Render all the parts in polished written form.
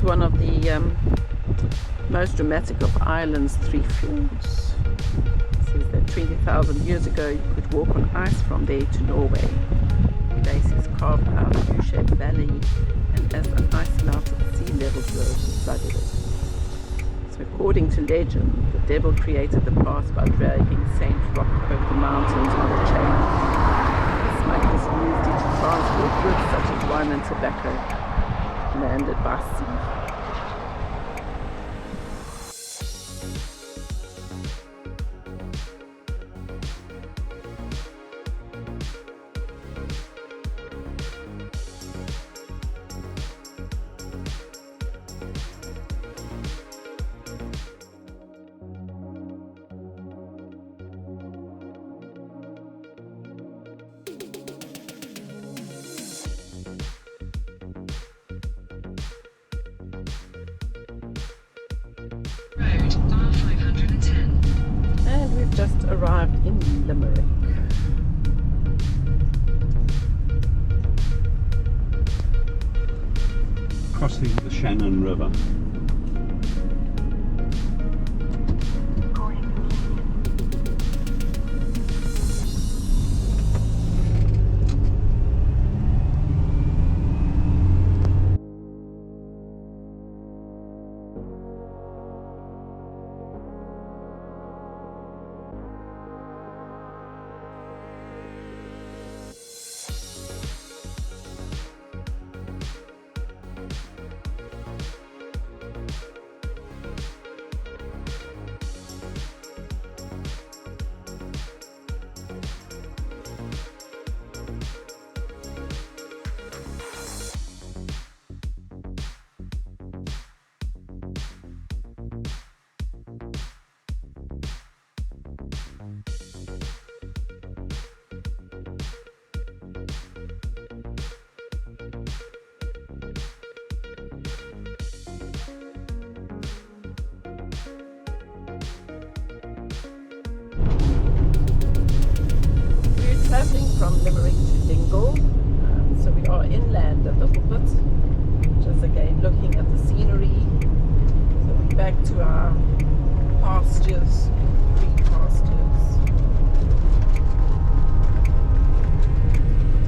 one of the most dramatic of Ireland's three fjords. It says that 20,000 years ago you could walk on ice from there to Norway. The base is carved out of a U-shaped valley, and as the ice melted, sea levels rose and flooded it. So according to legend, the devil created the pass by dragging Saint Rock over the mountains on a chain. The smugglers used it to transport goods such as wine and tobacco, landed by sea. Road, R510. And we've just arrived in Limerick. Crossing the Shannon River. Travelling from Limerick to Dingle, so we are inland a little bit, just again looking at the scenery. So we're back to our pastures, green pastures.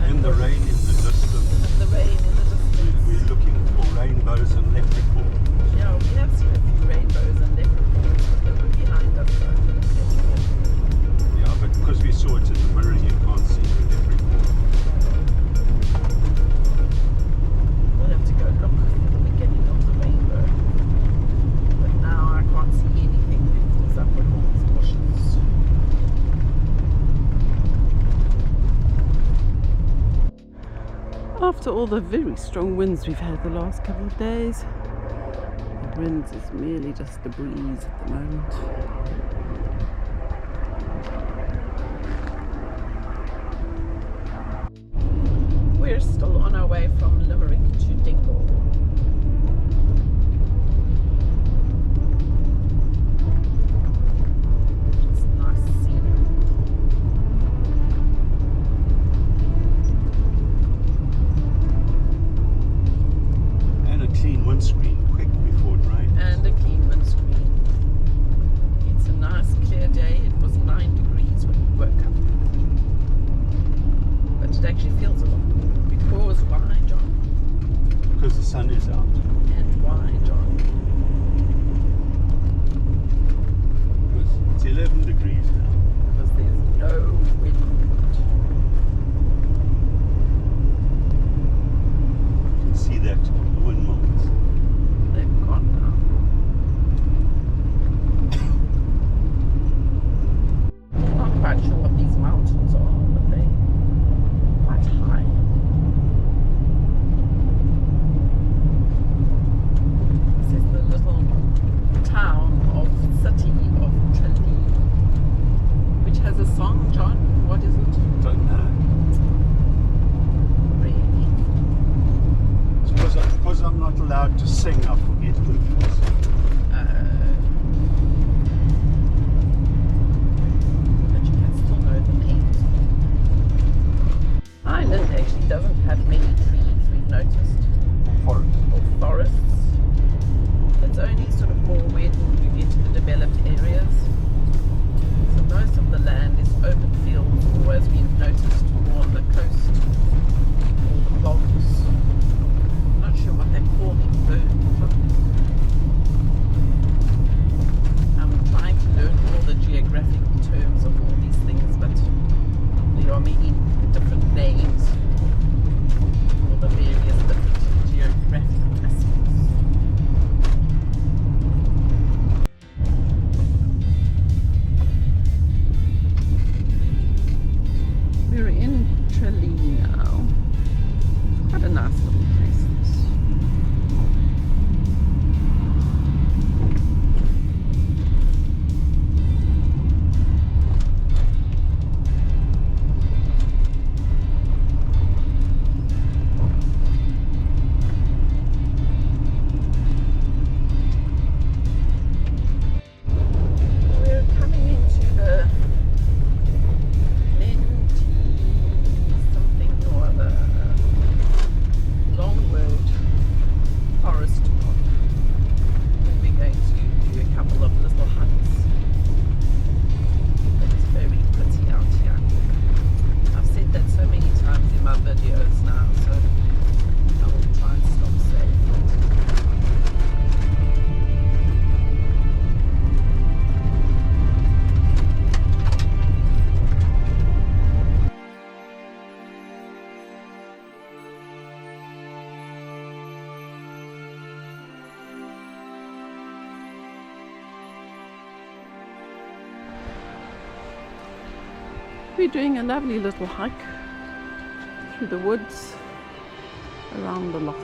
And the rain in the distance. And the rain in the distance. We're looking for rainbows and leprechauns. Yeah, we have seen a few rainbows and leprechauns, but they were behind us. So Yeah, but because we saw it in the mirror, you can't see the leprechaun. we'll have to go look for the beginning of the rainbow. But now I can't see anything because I've got all these bushes. After all the very strong winds we've had the last couple of days, the winds is merely just a breeze at the moment. We're still on our way from Limerick to Dingle. Just nice scenery. And a clean windscreen, quick before it rains. And a clean windscreen. It's a nice clear day. It was 9 degrees when we woke up. But it actually feels a lot more. Because why, John? Because the sun is out. And why, John? Because it's 11 degrees now. Because there's no wind. You can see that on the windmills. They've gone now. I'm not quite sure what these mountains are, but they're quite high. This is the little town of city of Tralee, which has a song, John. What is it? Don't know. Really? It's because I'm not allowed to sing, I forget lyrics. But you can still know the names. Ireland actually doesn't have many trees, we've noticed, Forest. or forests. we're doing a lovely little hike through the woods around the loch.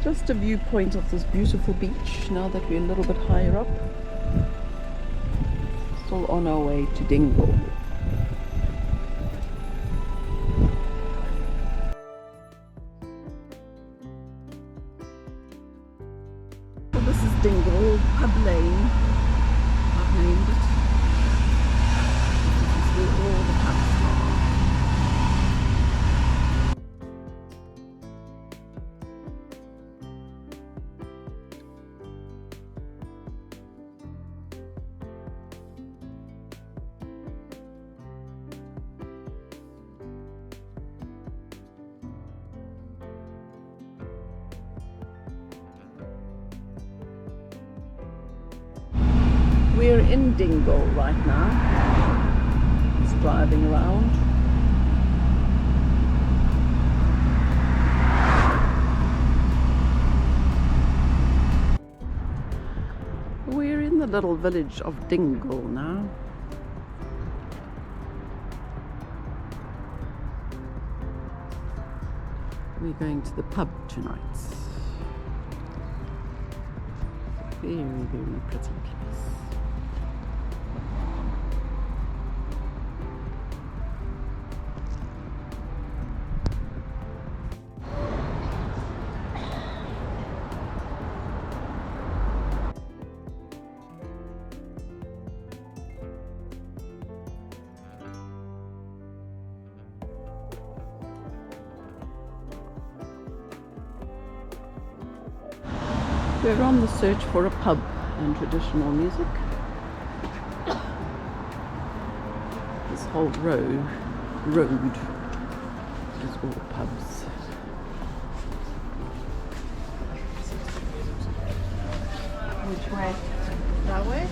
Just a viewpoint of this beautiful beach now that we're a little bit higher up. Still on our way to Dingle. Well, this is Dingle, Pub Lane. I've named it. This is where all the pubs are. We're in Dingle right now. Just driving around. We're in the little village of Dingle now. We're going to the pub tonight. Very, very pretty place. We're on the search for a pub and traditional music. This whole road is all pubs. Which way? That way?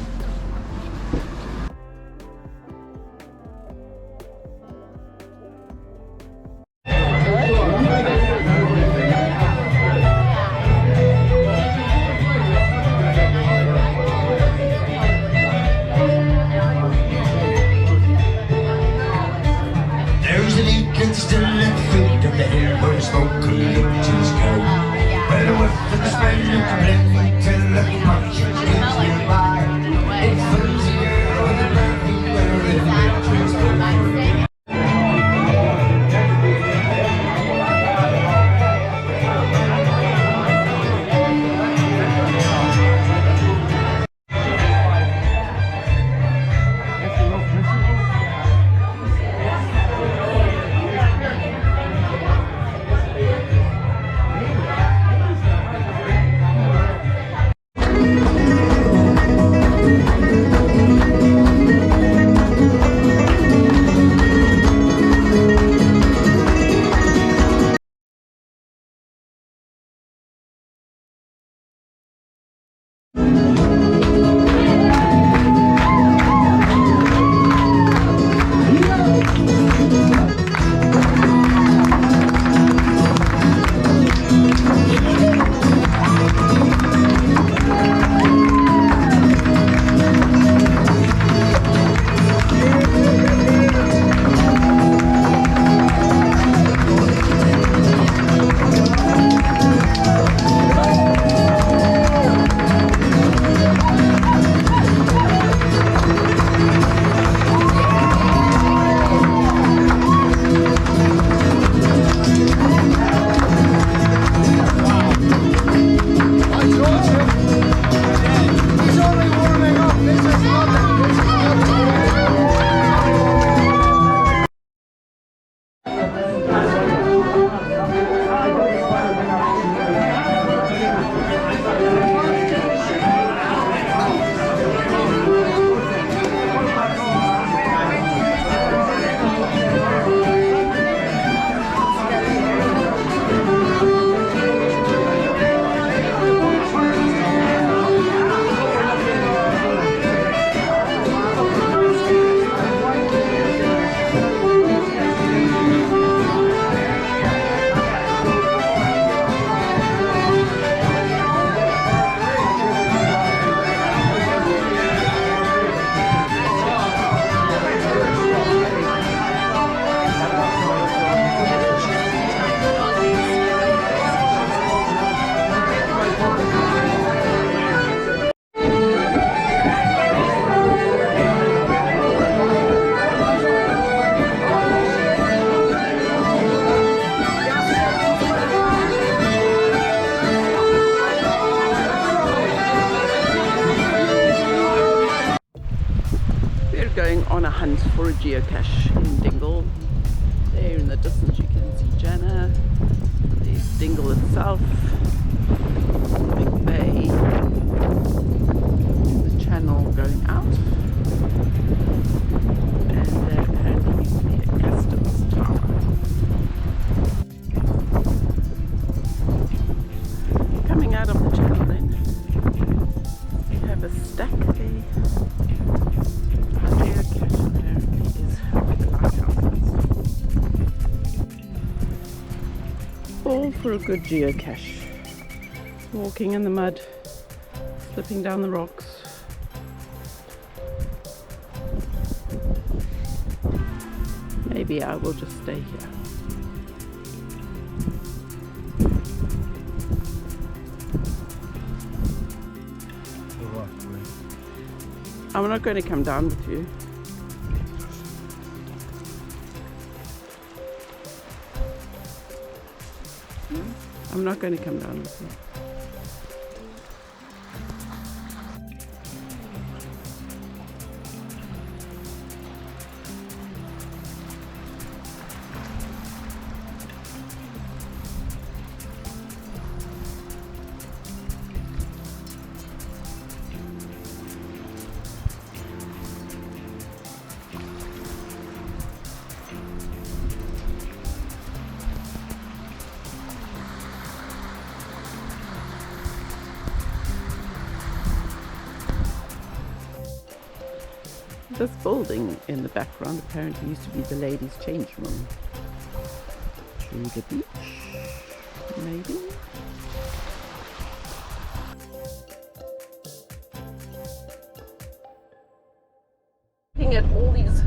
on a hunt for a geocache in Dingle. There in the distance you can see Jana. There's Dingle itself, big bay, the channel going out, and there apparently used to be a customs tower. Coming out of the channel then, we have a stack there. Our geocache apparently is where the lighthouse is. All for a good geocache. Walking in the mud, slipping down the rocks. Maybe I will just stay here. I'm not going to come down with you. I'm not going to come down with you. This building in the background apparently used to be the ladies' change room. To the beach, maybe? Looking at all these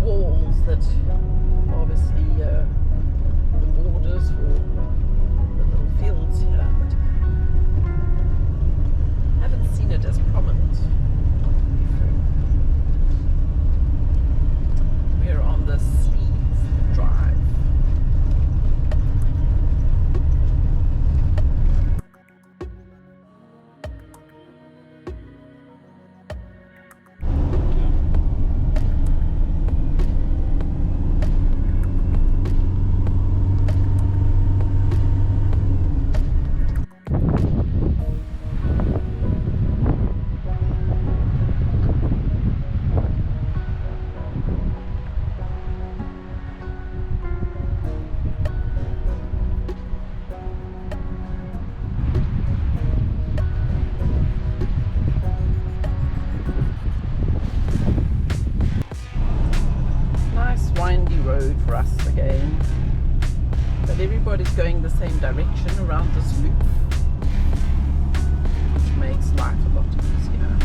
walls that obviously the borders for the little fields here, but I haven't seen it as prominent. On the Sleeve Drive. Road for us again, but everybody's going the same direction around this loop, which makes life a lot easier.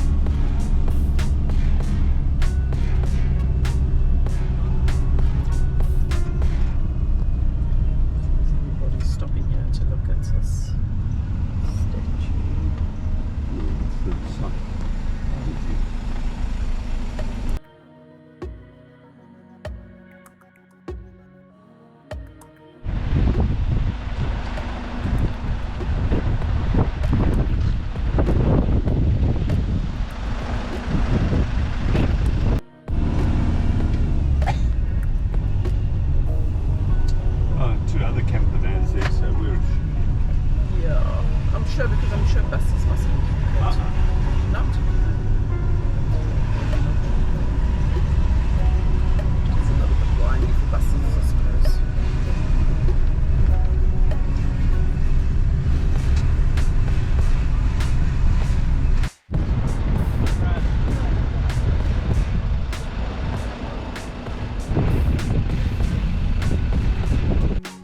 Everybody's stopping here to look at this statue. Because I'm sure buses must be not. It's a little bit windy for buses, I suppose.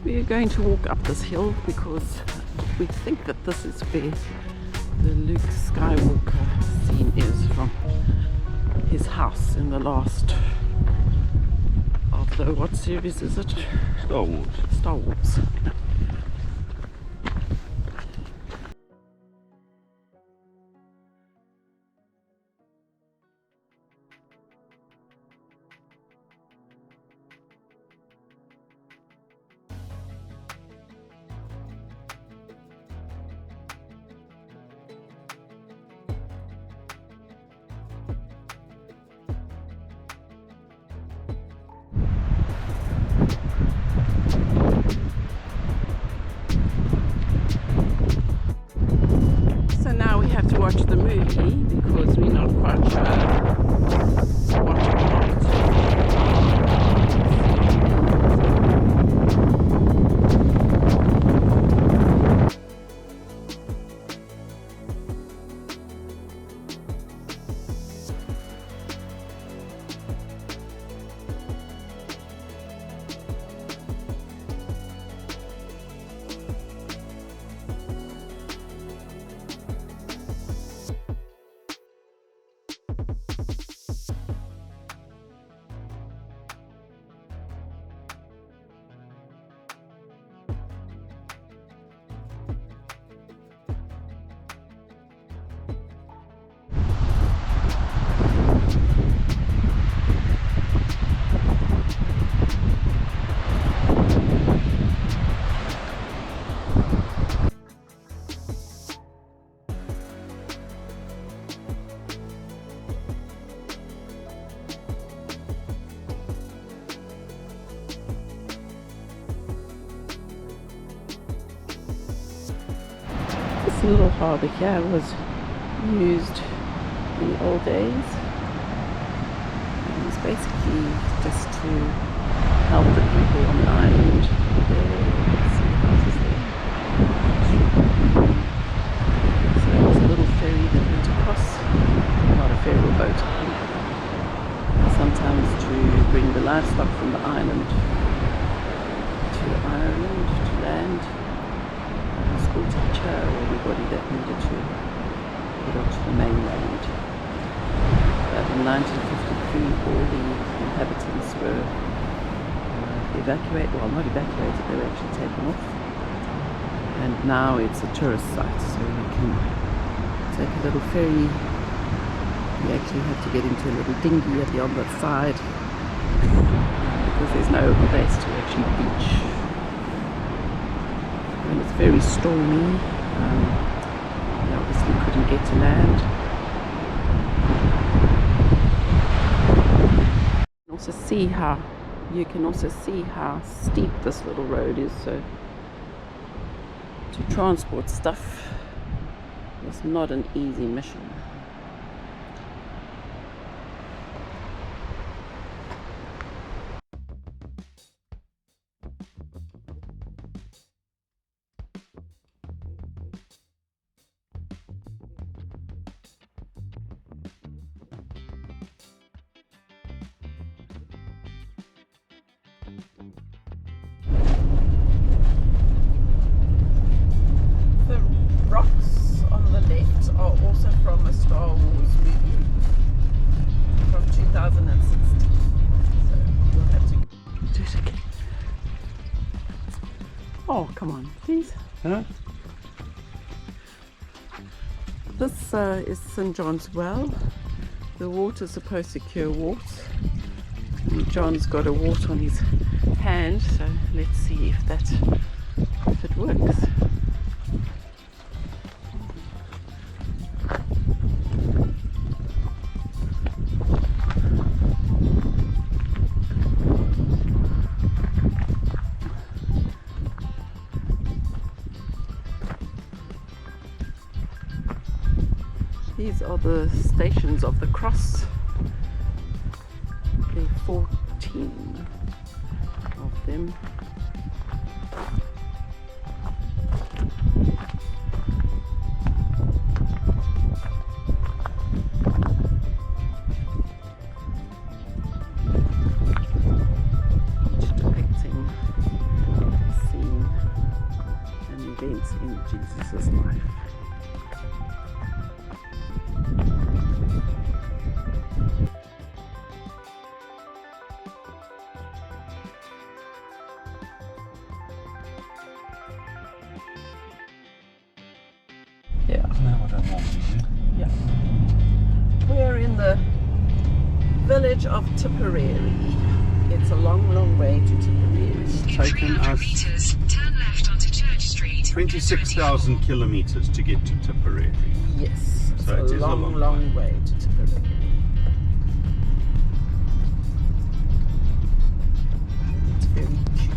We are going to walk up this hill because we think that this is where the Luke Skywalker scene is from his house in the last of the, what series is it? Star Wars. Star Wars. quite sure what we want. This little harbour here was used in the old days. It was basically just to help the people on the island. Let's see the houses there. So there was a little ferry that went across, not a ferry or boat, I think. Sometimes to bring the livestock from the island to Ireland, to land. School teacher or everybody that needed to get onto the mainland. But in 1953 all the inhabitants were evacuated, well not evacuated, they were actually taken off. And now it's a tourist site, so you can take a little ferry. You actually have to get into a little dinghy at the other side because there's no place to actually beach. When it's very stormy, they obviously couldn't get to land. You can also see how steep this little road is, so to transport stuff was not an easy mission. Rocks on the left are also from a Star Wars movie from 2016. So we'll have to do it again. Oh, come on, please. Huh? This is St. John's Well. The water's supposed to cure warts. And John's got a wart on his hand, so let's see if it works. These are the stations of the cross. There are 14 of them. Depicting the scene and events in Jesus' life. Yeah. Isn't that what I wanted? Yeah. We're in the village of Tipperary. It's a long, long way to Tipperary. It's In taken 300 us meters, turn left onto Church Street. 26,000 kilometers to get to Tipperary. Yes, it's So a it is a long, long long way to Tipperary. It's very cute.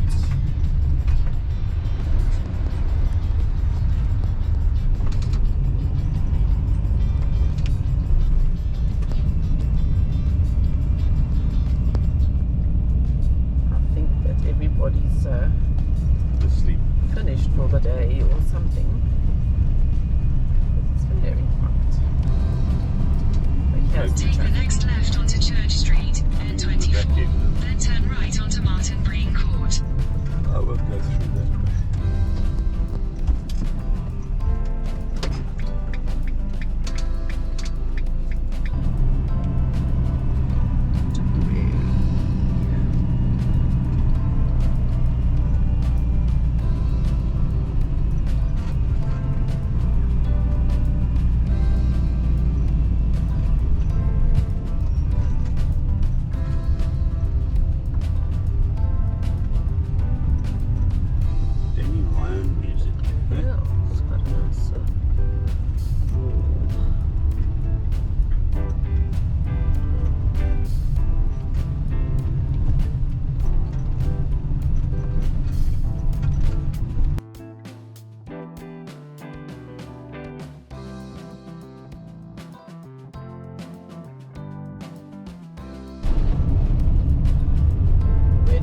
the next left onto Church Street, N24. Exactly. Then turn right onto Martin Breen Court. I will go through that way.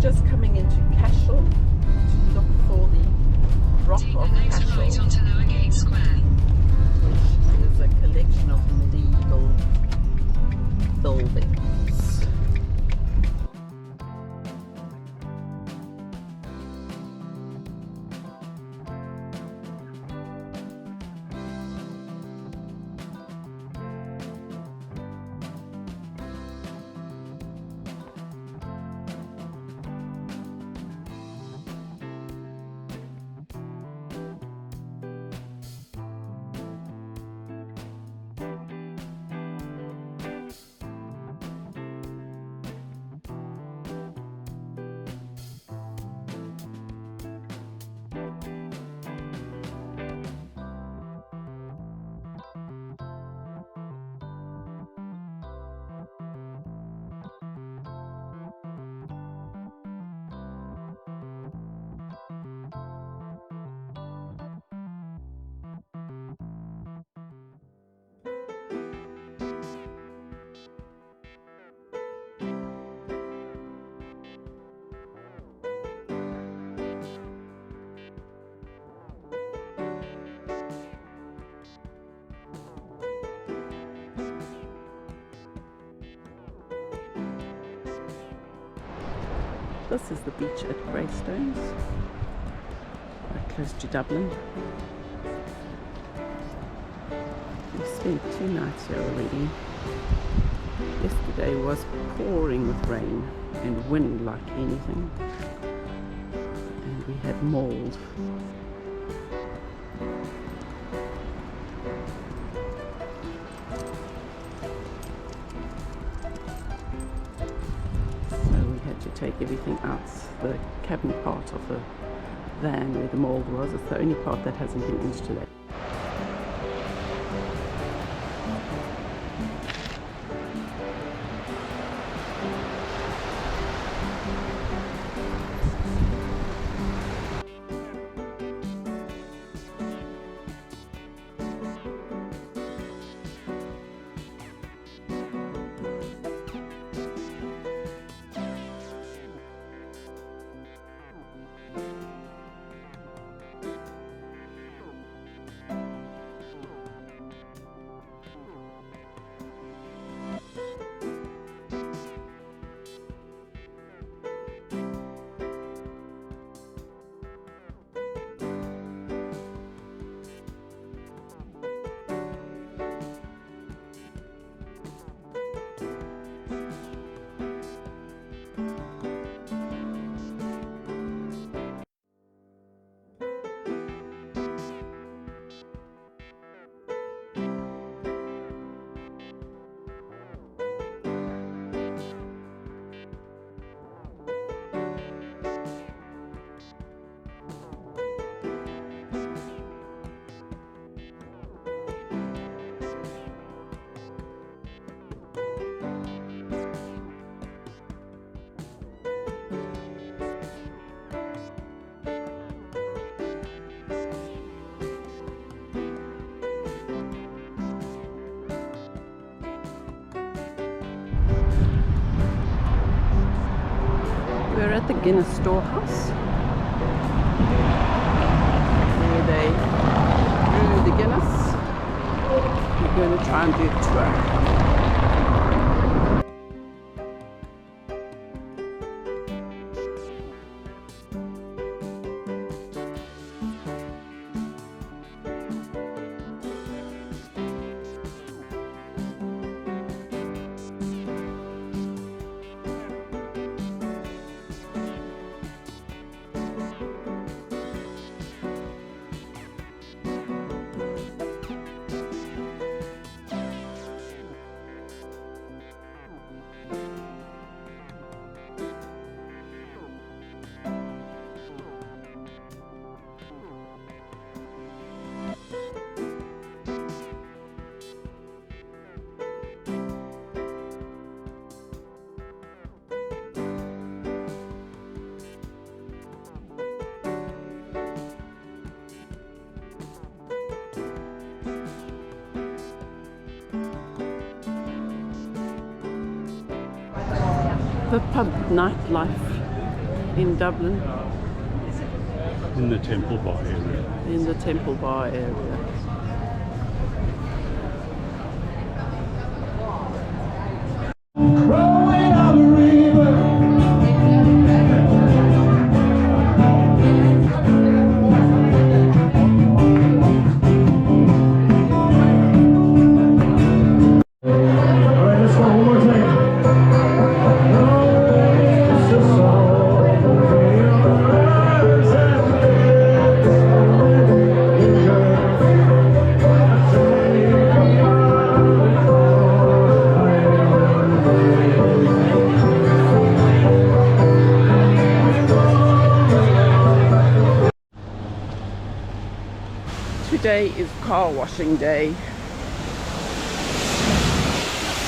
Just coming into Cashel to look for the rock Take of the next Cashel, right onto Lower Gate Square. which is a collection of medieval buildings. This is the beach at Greystones, right close to Dublin. We spent 2 nights here already. Yesterday was pouring with rain and wind like anything, and we had mold. To take everything out. The cabin part of the van where the mold was, it's the only part that hasn't been insulated. We're at the Guinness storehouse where they brew the Guinness. We're going to try and do a tour. The pub nightlife in Dublin, In the Temple Bar area. in the Temple Bar area. Today is car washing day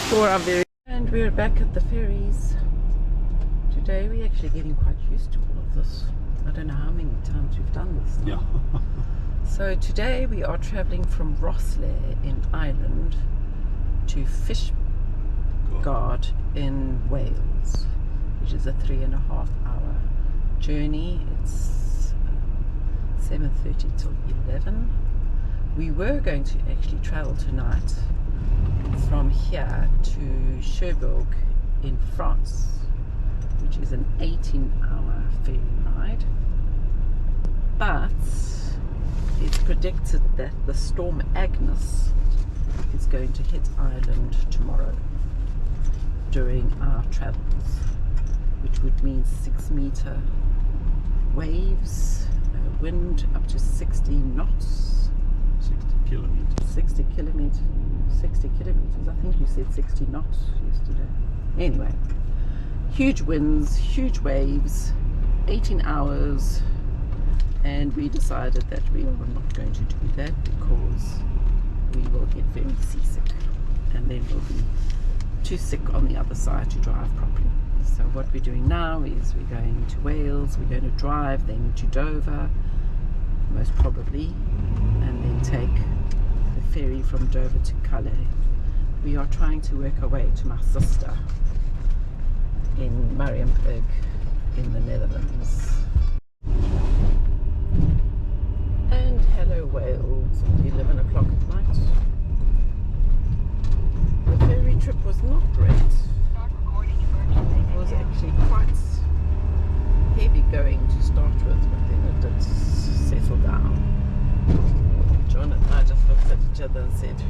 for our very, and we're back at the ferries. Today we're actually getting quite used to all of this. I don't know how many times we've done this now. Yeah. So today we are travelling from Rosslare in Ireland to Fishguard in Wales, which is a 3.5 hour journey. It's 7:30 till 11. We were going to actually travel tonight from here to Cherbourg in France, which is an 18-hour ferry ride. But it's predicted that the storm Agnes is going to hit Ireland tomorrow during our travels, which would mean 6-meter waves, wind up to 60 knots. 60 kilometers. I think you said 60 knots yesterday. Anyway, huge winds, huge waves, 18 hours, and we decided that we are not going to do that because we will get very seasick and then we'll be too sick on the other side to drive properly. So what we're doing now is we're going to Wales, we're going to drive then to Dover, most probably, and then take the ferry from Dover to Calais. We are trying to work our way to my sister in Marienburg in the Netherlands. And hello Wales at 11 o'clock at night. The ferry trip was not great. It was actually quite heavy going to start with, but then it did settle down. John and I just looked at each other and said,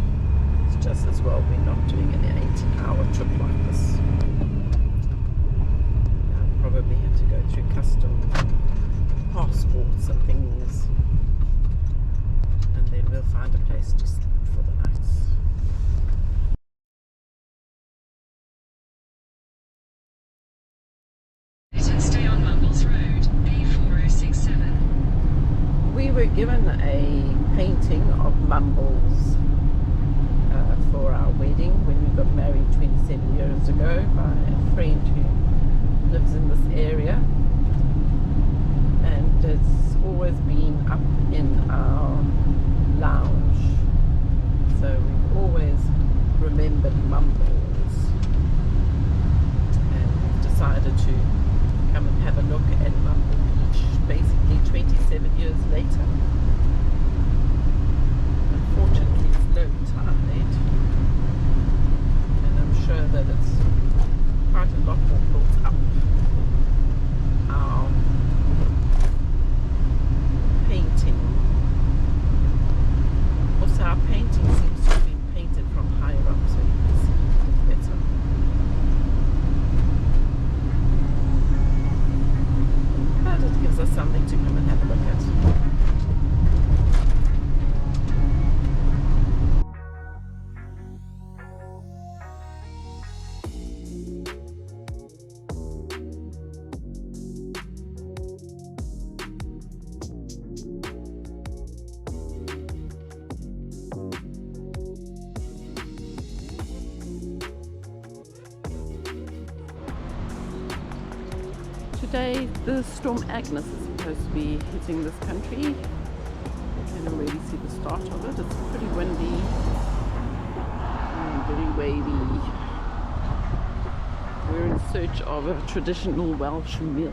it's just as well we're not doing an 18-hour trip like this. I'll probably have to go through custom passports and things, and then we'll find a place to sleep for the night. Stay on Mumbles Road, A4067. We were given a painting of Mumbles for our wedding when we got married 27 years ago by a friend who lives in this area, and it's always been up in our lounge, so we've always remembered Mumbles, and we've decided to come and have a look at Mumble Beach basically 27 years later. Unfortunately it's low tide, and I'm sure that it's quite a lot more built up. Our painting, also our painting seems to have been painted from higher up, so you can see the today the storm Agnes is supposed to be hitting this country. You can already see the start of it. It's pretty windy and very wavy. We're in search of a traditional Welsh meal.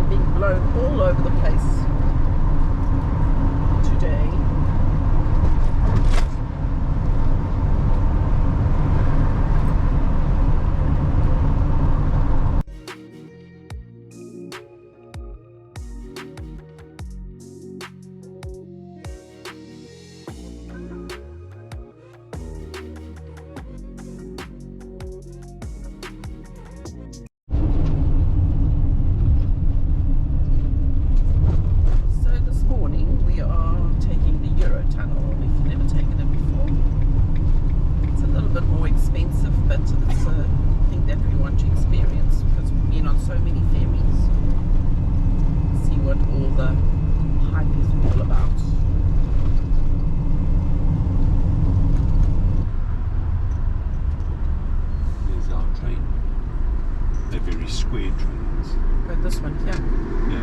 Being blown all over the place today. Square trains. But this one here.